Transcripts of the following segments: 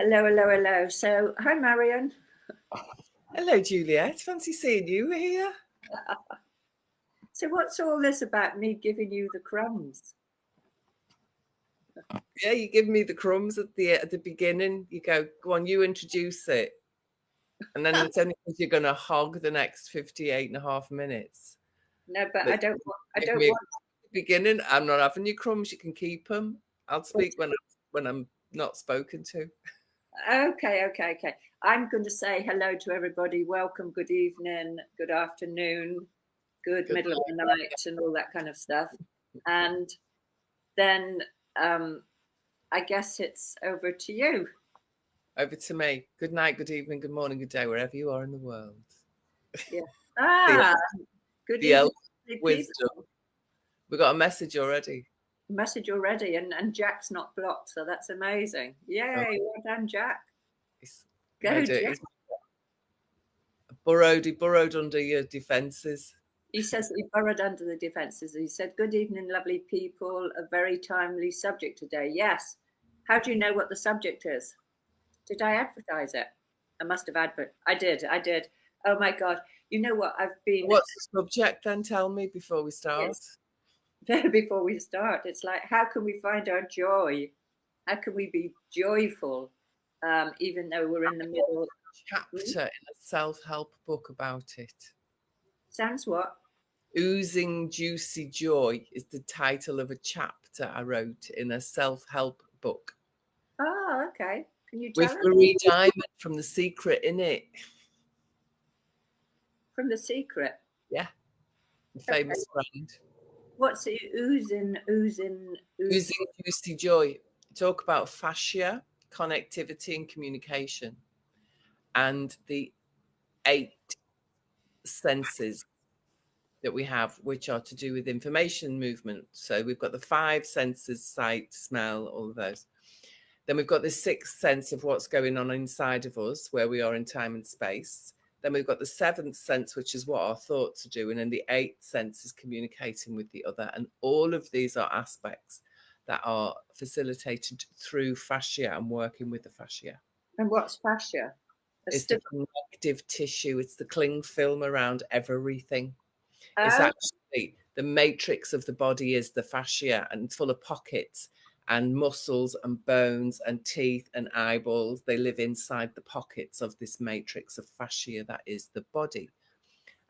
Hello, hello, hello. So, hi, Marion. Hello, Juliet. Fancy seeing you here. So, what's all this about me giving you the crumbs? Yeah, you give me the crumbs at the beginning. You go on, you introduce it. And then it's only because you're going to hog the next 58.5 minutes. No, but That I don't at want. the beginning. I'm not having your crumbs. You can keep them. I'll speak when I'm not spoken to. Okay. I'm going to say hello to everybody. Welcome, good evening, good afternoon, good middle of the night, and all that kind of stuff. And then I guess it's over to you. Over to me. Good night, good evening, good morning, good day, wherever you are in the world. Yeah. Good The elf evening, wisdom. people. We got a message already. Message already, and Jack's not blocked, so that's amazing. Yay, well done, Jack. Go, Jack. He's he burrowed under your defences. He says he burrowed under the defences. He said, "Good evening, lovely people. A very timely subject today." Yes. How do you know what the subject is? Did I advertise it? I must have I did. Oh my God. You know what? I've been. What's the subject then? Tell me before we start. Before we start, it's like, how can we find our joy? How can we be joyful, even though we're in the middle? Chapter in a self-help book about it. Sounds what? Oozing Juicy Joy is the title of a chapter I wrote in a self-help book. Oh, okay. Can you tell with us? Marie Diamond from The Secret in it. From The Secret? Yeah. The famous brand. What's it? Oozing Juicy Joy. Talk about fascia, connectivity and communication, and the 8 senses that we have, which are to do with information movement. So we've got the 5 senses: sight, smell, all of those. Then we've got the 6th sense of what's going on inside of us, where we are in time and space. Then we've got the 7th sense, which is what our thoughts are doing. And the 8th sense is communicating with the other. And all of these are aspects that are facilitated through fascia and working with the fascia. And what's fascia? It's the connective tissue. It's the cling film around everything. It's Oh. actually the matrix of the body is the fascia, and it's full of pockets and muscles and bones and teeth and eyeballs. They live inside the pockets of this matrix of fascia that is the body.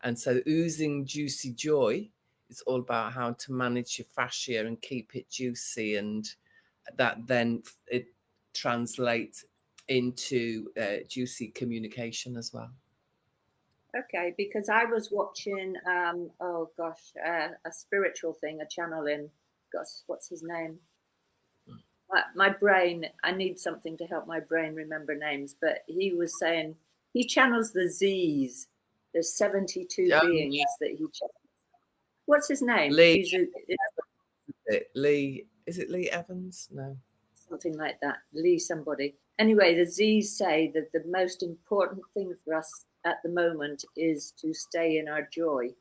And so oozing juicy joy is all about how to manage your fascia and keep it juicy, and that then it translates into juicy communication as well. Okay, because I was watching, a spiritual thing, a channel in, gosh, what's his name? My brain, I need something to help my brain remember names, but he was saying he channels the Z's. There's 72 beings that he channels. What's his name? Lee. Is it Lee Evans? No. Something like that. Lee somebody. Anyway, the Z's say that the most important thing for us at the moment is to stay in our joy.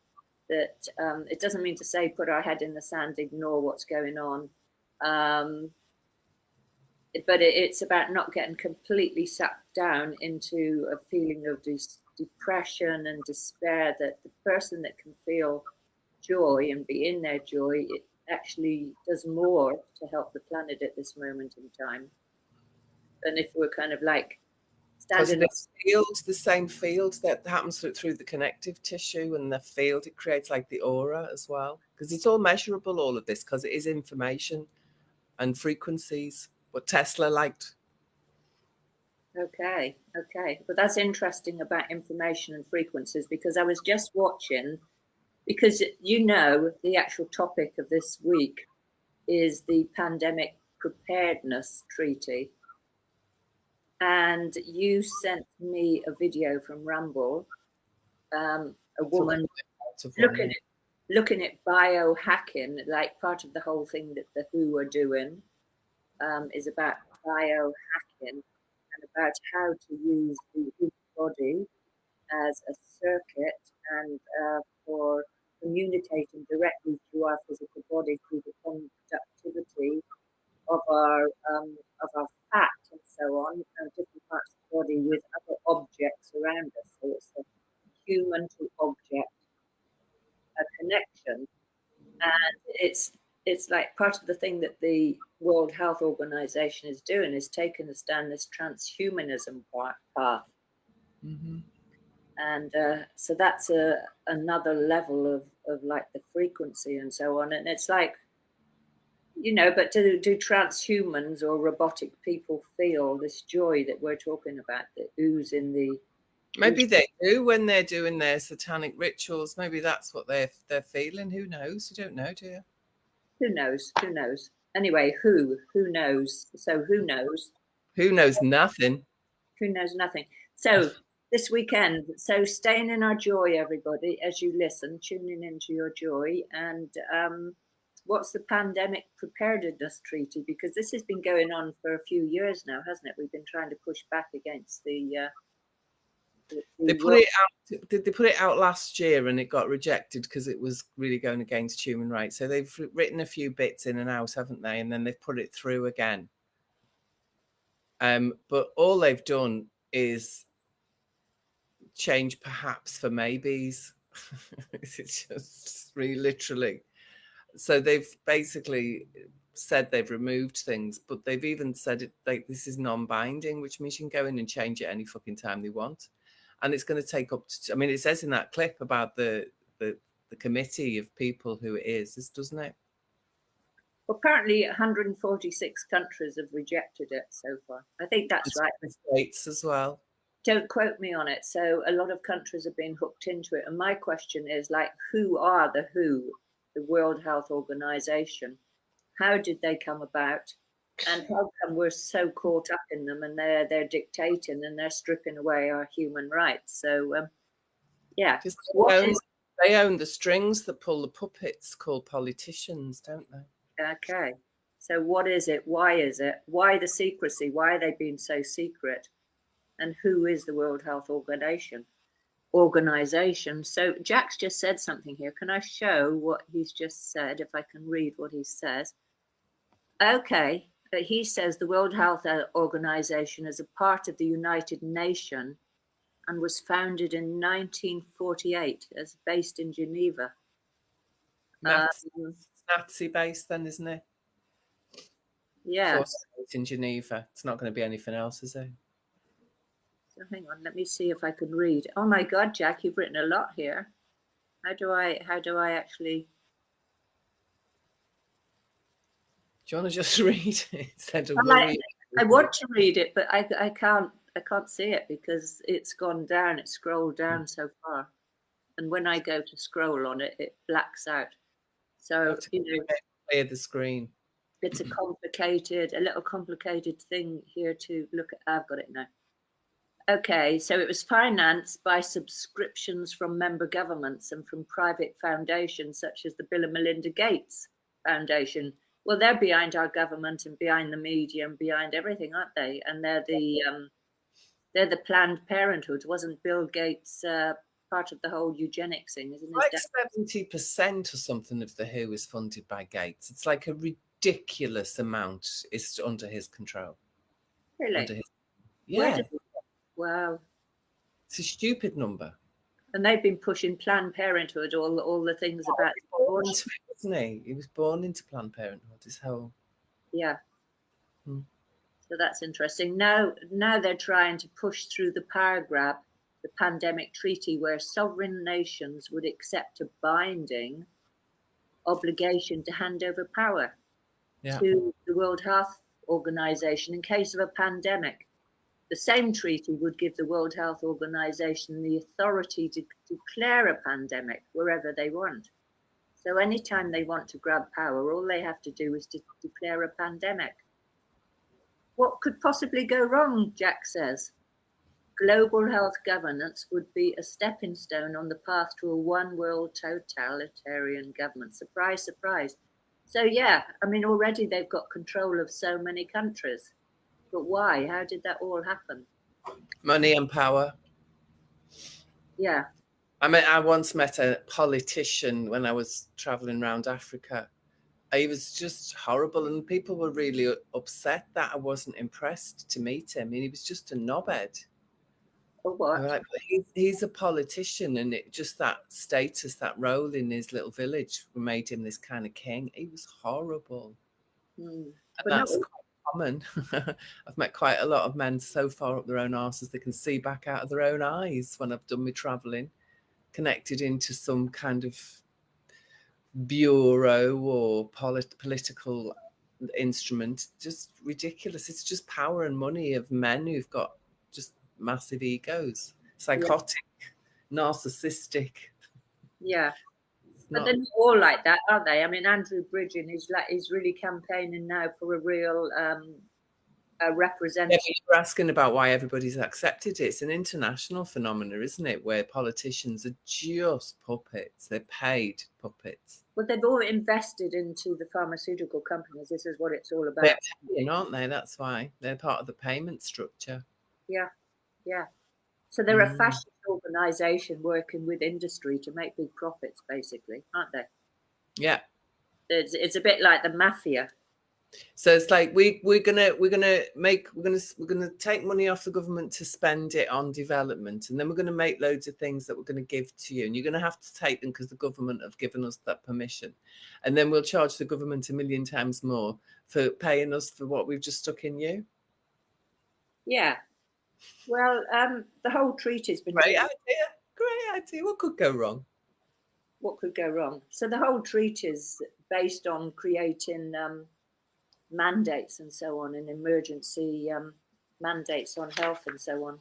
That it doesn't mean to say put our head in the sand, ignore what's going on. But it's about not getting completely sucked down into a feeling of depression and despair. That the person that can feel joy and be in their joy, it actually does more to help the planet at this moment in time than if we're kind of like standing. The same field that happens through the connective tissue and the field, it creates like the aura as well, because it's all measurable, all of this, because it is information and frequencies, what Tesla liked. Okay. But that's interesting about information and frequencies, because I was just watching, because the actual topic of this week is the Pandemic Preparedness Treaty. And you sent me a video from Rumble, a woman looking at biohacking, like part of the whole thing that the WHO are doing is about biohacking and about how to use the human body as a circuit and for communicating directly through our physical body through the conductivity of our fat and so on, and different parts of the body with other objects around us. So it's a human to object connection, and it's like part of the thing that the World Health Organization is doing is taking us down this transhumanism path. Mm-hmm. And so that's another level of like the frequency and so on. And it's like, you know, but do transhumans or robotic people feel this joy that we're talking about, that ooze in the... Maybe they do when they're doing their satanic rituals. Maybe that's what they're feeling. Who knows? You don't know, do you? Who knows? Who knows? Anyway, who knows? So who knows? Who knows nothing? Who knows nothing? So this weekend, so staying in our joy, everybody, as you listen, tuning into your joy. And what's the Pandemic Preparedness Treaty? Because this has been going on for a few years now, hasn't it? We've been trying to push back against the they put it out. They put it out last year, and it got rejected because it was really going against human rights. So they've written a few bits in and out, haven't they? And then they've put it through again. But all they've done is change perhaps for maybes. It's just really literally. So they've basically said they've removed things, but they've even said it like this is non-binding, which means you can go in and change it any fucking time they want. And it's going to take up to, I mean, it says in that clip about the committee of people who it is, doesn't it? Well, apparently 146 countries have rejected it so far. I think that's right. The States as well. Don't quote me on it. So a lot of countries have been hooked into it. And my question is, like, who are the World Health Organization? How did they come about? And how come we're so caught up in them, and they're dictating and they're stripping away our human rights? So, yeah. They own the strings that pull the puppets called politicians, don't they? Okay. So what is it? Why is it? Why the secrecy? Why are they being so secret? And who is the World Health Organization? So Jack's just said something here. Can I show what he's just said, if I can read what he says? Okay. But he says the World Health Organization is a part of the United Nations and was founded in 1948 as based in Geneva. Nazi based then, isn't it? Yeah. In Geneva. It's not going to be anything else, is it? So hang on, let me see if I can read. Oh my God, Jack, you've written a lot here. How do I actually... Do you want to just read it instead of I want to read it, but I can't see it because it's gone down. It's scrolled down so far, and when I go to scroll on it, it blacks out. So clear the screen. It's a little complicated thing here to look at. I've got it now. Okay, so it was financed by subscriptions from member governments and from private foundations such as the Bill and Melinda Gates Foundation. Well, they're behind our government and behind the media and behind everything, aren't they? And they're the Planned Parenthood. Wasn't Bill Gates part of the whole eugenics thing? Isn't it? Like 70% or something of the WHO is funded by Gates. It's like a ridiculous amount is under his control. Really? Yeah. Wow. It's a stupid number. And they've been pushing Planned Parenthood, all the things about abortion. Wasn't he? He was born into Planned Parenthood, his whole... Yeah. So that's interesting. Now they're trying to push through the power grab, the Pandemic Treaty, where sovereign nations would accept a binding obligation to hand over power to the World Health Organization in case of a pandemic. The same treaty would give the World Health Organization the authority to declare a pandemic wherever they want. So anytime they want to grab power, all they have to do is to declare a pandemic. What could possibly go wrong, Jack says? Global health governance would be a stepping stone on the path to a one world totalitarian government. Surprise, surprise. So yeah, I mean, already they've got control of so many countries. But why? How did that all happen? Money and power. Yeah. I mean, I once met a politician when I was traveling around Africa, He was just horrible, and people were really upset that I wasn't impressed to meet him. I mean, he was just a knobhead. Or They were what? like, he's a politician, and it just that status, that role in his little village made him this kind of king. He was horrible. Mm. And But that's no, quite common. I've met quite a lot of men so far up their own arses they can see back out of their own eyes when I've done my travelling, connected into some kind of bureau or political instrument. Just ridiculous. It's just power and money of men who've got just massive egos, yeah, psychotic, narcissistic. yeah. It's But they're not. not all like that, are they? I mean, Andrew Bridgen is really campaigning now for a real Yeah, representative. but you're asking about why everybody's accepted it. It's an international phenomenon, isn't it? Where politicians are just puppets. They're paid puppets. Well, they've all invested into the pharmaceutical companies. This is what it's all They're about. paying, aren't they? That's why they're part of the payment structure. Yeah, yeah. So they're a Mm. fascist organisation working with industry to make big profits, basically, aren't they? Yeah. It's a bit like the mafia. So it's like we're gonna take money off the government to spend it on development, and then we're gonna make loads of things that we're gonna give to you, and you're gonna have to take them because the government have given us that permission, and then we'll charge the government 1,000,000 times more for paying us for what we've just stuck in you. Yeah. Well, the whole treaty's been Great done. idea. Great idea. What could go wrong? What could go wrong? So the whole treaty is based on creating mandates and so on, and emergency mandates on health and so on,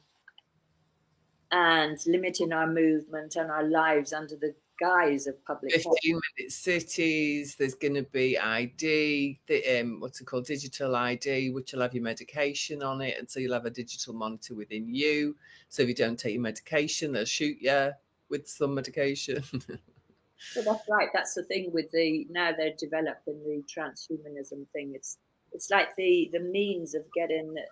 and limiting our movement and our lives under the guise of public health. 15-minute cities. There's going to be ID, what's it called, digital ID, which will have your medication on it, and so you'll have a digital monitor within you. So if you don't take your medication, they'll shoot you with some medication. Well, that's right. That's the thing with now they're developing the transhumanism thing. It's like the means of getting. It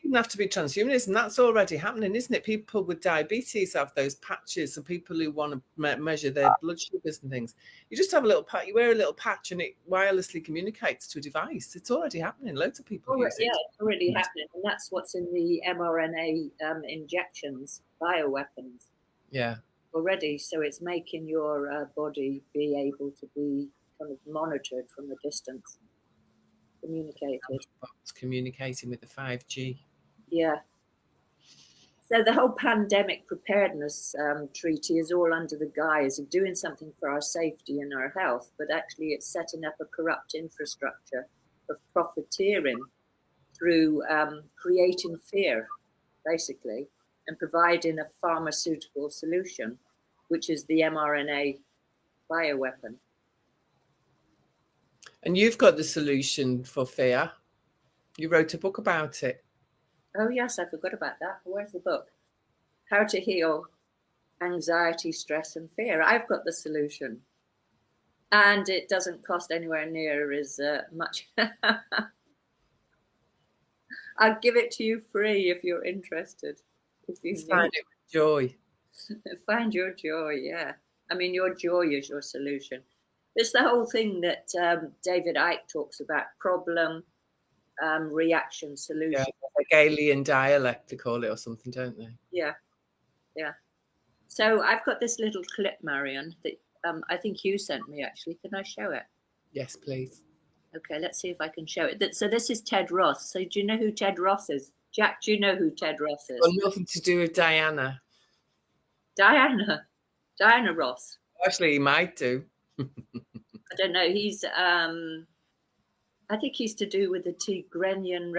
doesn't have to be transhumanism. That's already happening, isn't it? People with diabetes have those patches, and people who want to measure their blood sugars and things. You just have a little patch. You wear a little patch, and it wirelessly communicates to a device. It's already happening. Loads of people use Yeah, it. it's already happening, and that's what's in the mRNA injections, bioweapons Yeah. already. So it's making your body be able to be kind of monitored from a distance, communicated. It's communicating with the 5G. Yeah. So the whole pandemic preparedness treaty is all under the guise of doing something for our safety and our health, but actually it's setting up a corrupt infrastructure of profiteering through creating fear, basically, and providing a pharmaceutical solution, which is the mRNA bioweapon. And you've got the solution for fear. You wrote a book about it. Oh, yes, I forgot about that. Where's the book? How to Heal Anxiety, Stress, and Fear. I've got the solution. And it doesn't cost anywhere near as much. I'll give it to you free if you're interested. If you Find it with joy. find your joy, yeah. I mean, your joy is your solution. It's the whole thing that David Icke talks about: problem, reaction, solution. Yeah, like alien dialect, they call it, or something, don't they? Yeah, yeah. So I've got this little clip, Marion, that I think you sent me, actually. Can I show it? Yes, please. Okay, let's see if I can show it. So this is Tedros. So do you know who Tedros is? Jack, do you know who Tedros is? Well, nothing to do with Diana. Diana Ross. Actually, he might do. I don't know. He's I think he's to do with the Tigranian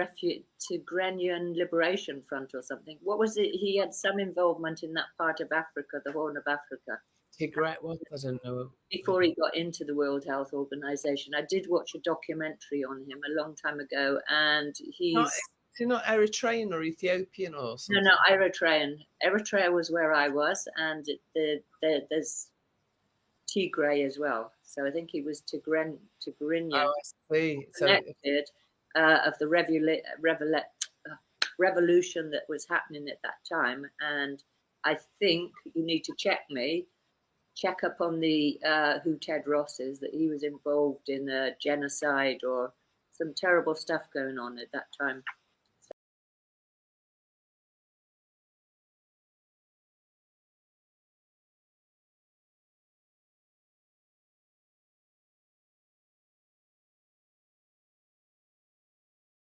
Liberation Front or something. What was it? He had some involvement in that part of Africa, the Horn of Africa. Tigray, what? I don't know. Before he got into the World Health Organization. I did watch a documentary on him a long time ago, and Is he's he not Eritrean or Ethiopian or something? no Eritrean. Eritrea was where I was, and there's Tigray as well. So I think he was Tigranian. Oh, I see. So Connected of the revolution that was happening at that time. And I think you need to check me. check up on the who Tedros is, that he was involved in a genocide or some terrible stuff going on at that time.